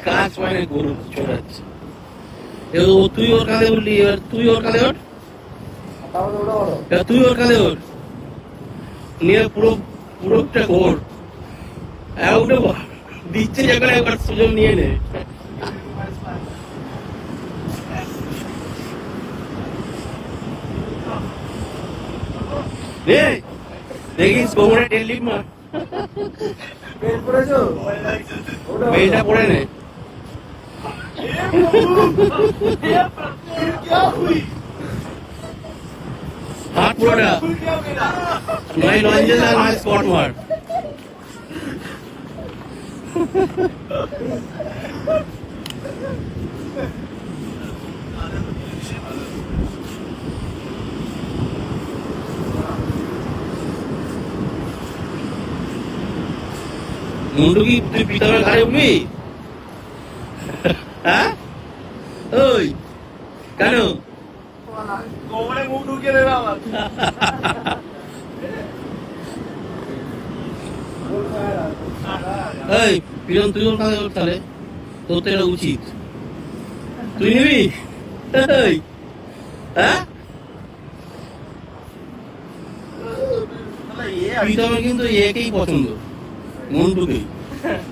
কাজ মানে গরু চড়াচ্ছে। তুই ওর কাঁধে উঠলি, এবার তুই ওর কাঁধে ওঠ, তুই ওর কাঁধে ওঠ, নিয়ে পুরো পুরোটা ঘোর। উঠে দিচ্ছে যখন একবার সুযোগ নিয়ে নে। দেখিস কোমরে টেল লিপ মার, বেলটা পরে নে। हाथ पूरा नहीं लॉन्जेस আর নয় স্পট মার। মুন্ডু কি তুই পিতার ঘাড়ে উঠবি? হ্যাঁ ওই কেন কোমরে মুখ ঢুকিয়ে দেবে আমার। এই পিরন তুই ওর কাছে তাহলে তোর তো এটা উচিত, তুই নিবি? হ্যাঁ প্রীতমের কিন্তু একেই পছন্দ, মন্টুকেই।